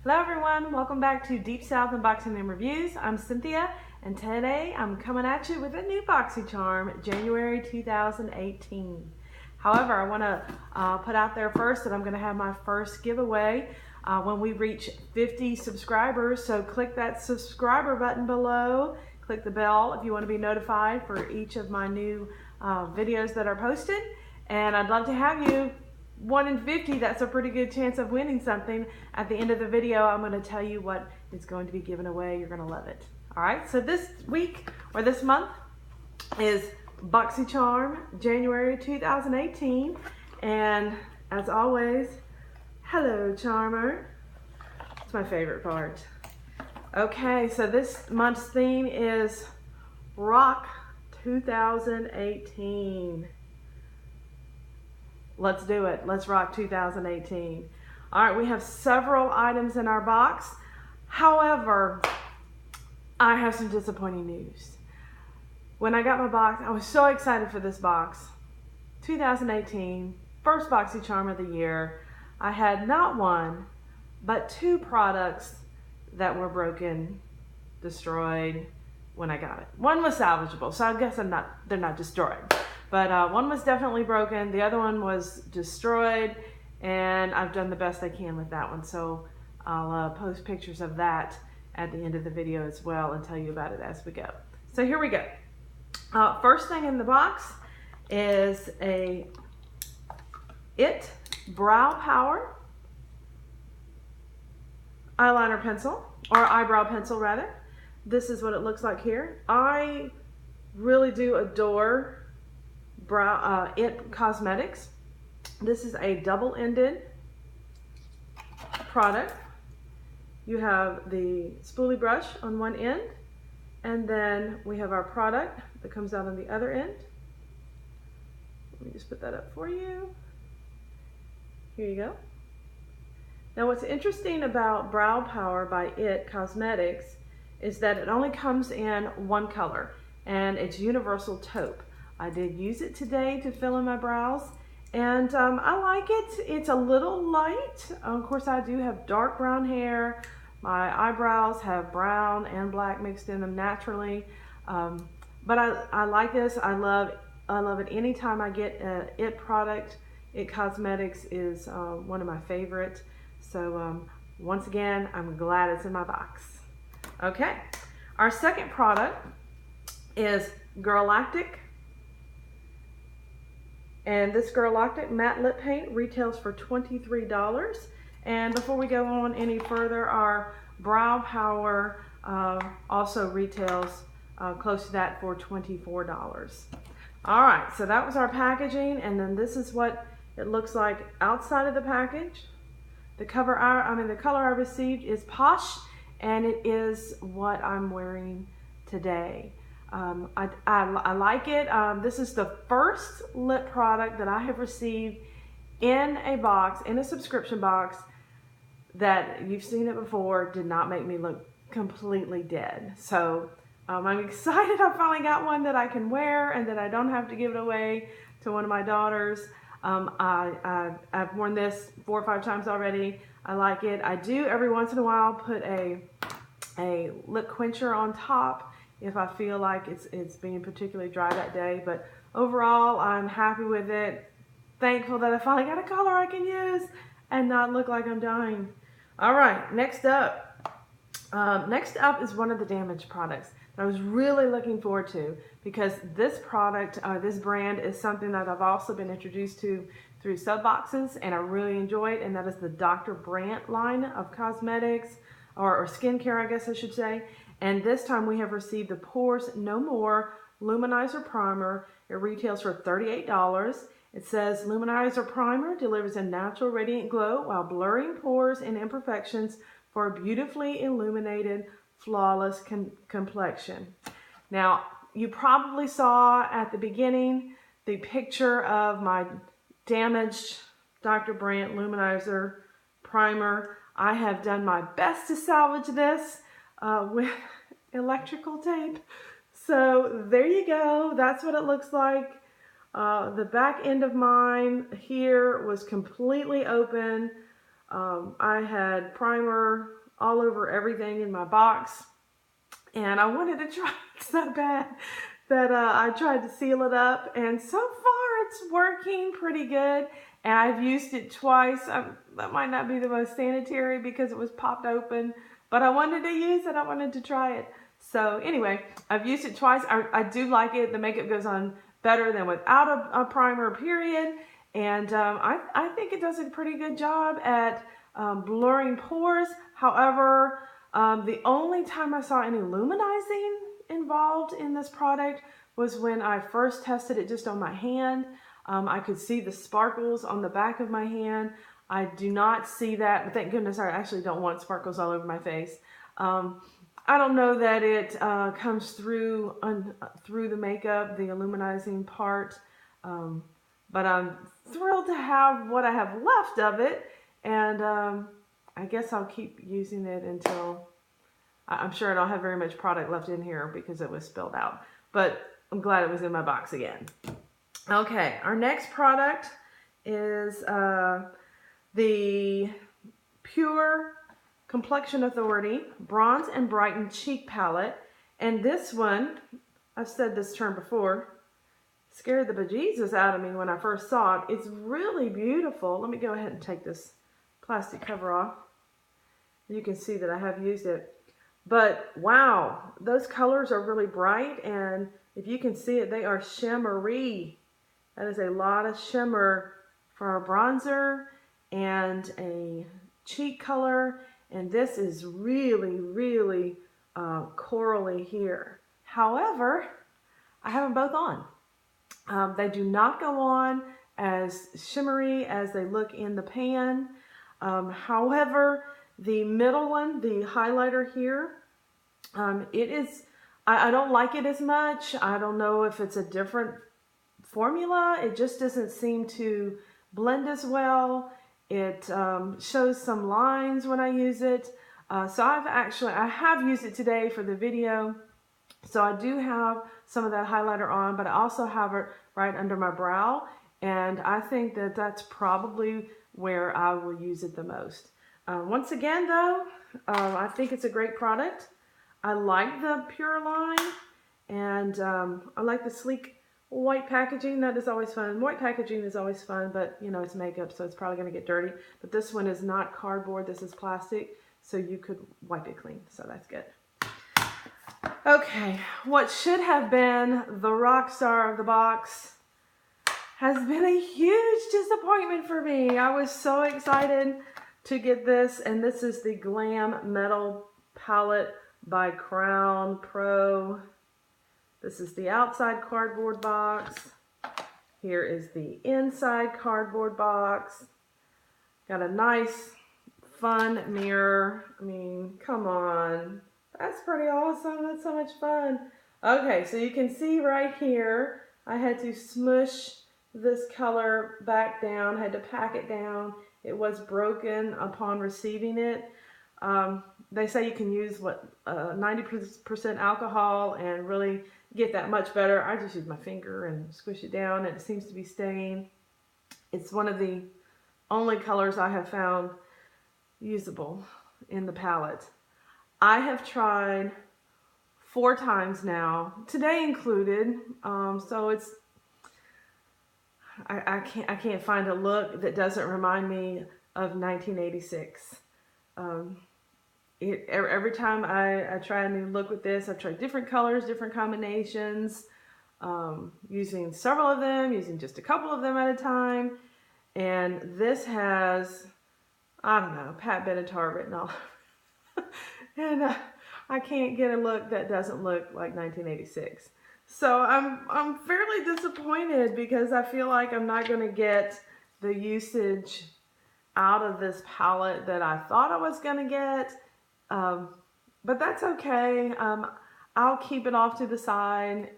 Hello everyone, welcome back to Deep South Unboxing and Reviews. I'm Cynthia and today I'm coming at you with a new BoxyCharm January 2018. However, I want to put out there first that I'm going to have my first giveaway when we reach 50 subscribers. So click that subscriber button below, click the bell if you want to be notified for each of my new videos that are posted. And I'd love to have you. 1 in 50, that's a pretty good chance of winning something. At the end of the video, I'm going to tell you what is going to be given away. You're going to love it. All right, so this week or this month is BoxyCharm January 2018. And as always, hello, Charmer. It's my favorite part. Okay, so this month's theme is Rock 2018. Let's do it. Let's rock 2018. All right, we have several items in our box. However, I have some disappointing news. When I got my box, I was so excited for this box. 2018, first BoxyCharm of the year. I had not one, but 2 products that were broken, destroyed when I got it. One was salvageable, so I guess they're not destroyed. But one was definitely broken, the other one was destroyed, and I've done the best I can with that one. So I'll post pictures of that at the end of the video as well and tell you about it as we go. So here we go. First thing in the box is a IT Brow Power eyeliner pencil, or eyebrow pencil rather. This is what it looks like here. I really do adore IT Cosmetics. This is a double-ended product. You have the spoolie brush on one end, and then we have our product that comes out on the other end. Let me just put that up for you. Here you go. Now what's interesting about Brow Power by IT Cosmetics is that it only comes in one color, and it's Universal Taupe. I did use it today to fill in my brows, and I like it. It's a little light. Of course, I do have dark brown hair. My eyebrows have brown and black mixed in them naturally, but I like this. I love it anytime I get a IT product. IT Cosmetics is one of my favorites. So once again, I'm glad it's in my box. Okay, our second product is Lactic. And this Lactic matte lip paint retails for $23. And before we go on any further, our Brow Power also retails close to that for $24. All right, so that was our packaging, and then this is what it looks like outside of the package. The color I received is Posh, and it is what I'm wearing today. I like it. This is the first lip product that I have received in a box, in a subscription box, that you've seen it before, did not make me look completely dead. So I'm excited I finally got one that I can wear and that I don't have to give it away to one of my daughters. I've worn this 4 or 5 times already. I like it. I do every once in a while put a lip quencher on top if I feel like it's being particularly dry that day. But overall, I'm happy with it. Thankful that I finally got a color I can use and not look like I'm dying. All right, next up. Next up is one of the damaged products that I was really looking forward to, because this product, this brand is something that I've also been introduced to through sub boxes, and I really enjoy it, and that is the Dr. Brandt line of cosmetics, or skincare, I guess I should say. And this time we have received the Pores No More Luminizer Primer. It retails for $38. It says Luminizer Primer delivers a natural radiant glow while blurring pores and imperfections for a beautifully illuminated, flawless complexion. Now, you probably saw at the beginning the picture of my damaged Dr. Brandt Luminizer Primer. I have done my best to salvage this with electrical tape. So there you go. That's what it looks like. The back end of mine here was completely open. I had primer all over everything in my box, and I wanted to try it so bad that I tried to seal it up, and so far it's working pretty good. And I've used it twice. That might not be the most sanitary because it was popped open, but I wanted to use it. I wanted to try it. So anyway, I've used it twice. I do like it. The makeup goes on better than without a primer, period. And I think it does a pretty good job at blurring pores. However, the only time I saw any luminizing involved in this product was when I first tested it just on my hand. I could see the sparkles on the back of my hand. I do not see that, but thank goodness I actually don't want sparkles all over my face. I don't know that it comes through through the makeup, the illuminizing part, but I'm thrilled to have what I have left of it, and I guess I'll keep using it until, I'm sure I don't have very much product left in here because it was spilled out, but I'm glad it was in my box again. Okay, our next product is the Pure Complexion Authority Bronze and Brighten Cheek Palette. And this one, I've said this term before, scared the bejesus out of me when I first saw it. It's really beautiful. Let me go ahead and take this plastic cover off. You can see that I have used it. But wow, those colors are really bright, and if you can see it, they are shimmery. That is a lot of shimmer for a bronzer and a cheek color. And this is really, really corally here. However, I have them both on. They do not go on as shimmery as they look in the pan. However, the middle one, the highlighter here, I don't like it as much. I don't know if it's a different formula. It just doesn't seem to blend as well. It shows some lines when I use it. So I have used it today for the video. So I do have some of that highlighter on, but I also have it right under my brow. And I think that that's probably where I will use it the most. Once again though, I think it's a great product. I like the Pure line, and I like the sleek white packaging. That is always fun. White packaging is always fun, but you know, it's makeup, so it's probably going to get dirty. But this one is not cardboard. This is plastic, so you could wipe it clean. So that's good. Okay, what should have been the rock star of the box has been a huge disappointment for me. I was so excited to get this, and this is the Glam Metal Palette by Crown Pro. This is the outside cardboard box. Here is the inside cardboard box. Got a nice, fun mirror. I mean, come on. That's pretty awesome. That's so much fun. Okay, so you can see right here, I had to smush this color back down, had to pack it down. It was broken upon receiving it. They say you can use 90% alcohol and really get that much better. I just use my finger and squish it down, and it seems to be staying. It's one of the only colors I have found usable in the palette. I have tried 4 times now, today included. So it's I can't find a look that doesn't remind me of 1986. Every time I try a new look with this, I've tried different colors, different combinations, using several of them, using just a couple of them at a time. And this has, I don't know, Pat Benatar written all over. And I can't get a look that doesn't look like 1986. So I'm fairly disappointed because I feel like I'm not going to get the usage out of this palette that I thought I was going to get. But that's okay. I'll keep it off to the side.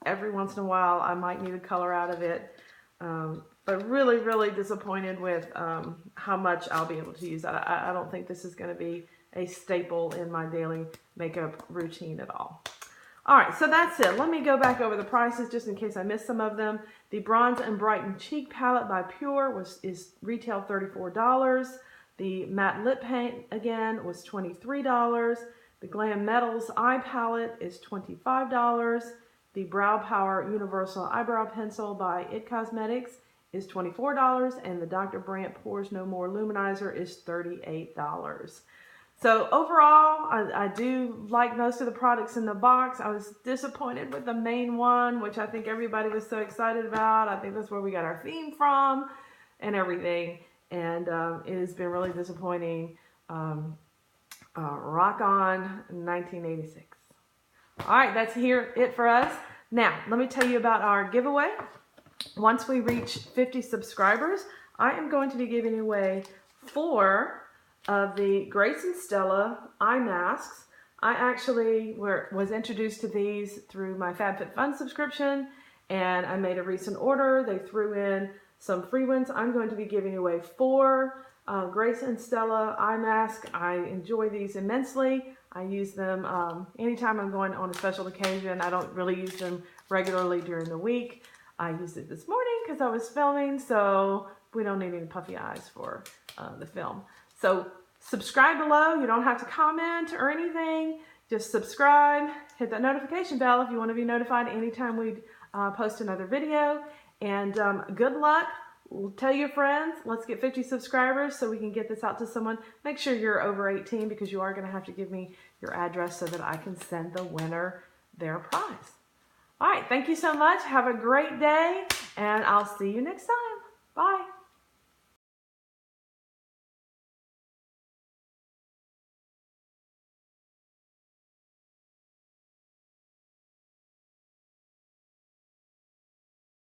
Every once in a while I might need a color out of it. But really, really disappointed with how much I'll be able to use that. I don't think this is going to be a staple in my daily makeup routine at all. All right, so that's it. Let me go back over the prices just in case I missed some of them. The Bronze and Brighten Cheek Palette by Pure is retail $34. The Matte Lip Paint, again, was $23. The Glam Metals Eye Palette is $25. The Brow Power Universal Eyebrow Pencil by IT Cosmetics is $24. And the Dr. Brandt Pores No More Luminizer is $38. So overall, I do like most of the products in the box. I was disappointed with the main one, which I think everybody was so excited about. I think that's where we got our theme from and everything. And it has been really disappointing. Rock on 1986. All right, that's it for us. Now, let me tell you about our giveaway. Once we reach 50 subscribers, I am going to be giving away 4 of the Grace and Stella eye masks. I actually was introduced to these through my FabFitFun subscription, and I made a recent order. They threw in some free ones. I'm going to be giving away 4 Grace and Stella eye masks. I enjoy these immensely. I use them anytime I'm going on a special occasion. I don't really use them regularly during the week. I used it this morning because I was filming, so we don't need any puffy eyes for the film. So subscribe below. You don't have to comment or anything. Just subscribe. Hit that notification bell if you want to be notified anytime we post another video. And good luck. Tell your friends. Let's get 50 subscribers so we can get this out to someone. Make sure you're over 18 because you are going to have to give me your address so that I can send the winner their prize. All right. Thank you so much. Have a great day, and I'll see you next time. Bye.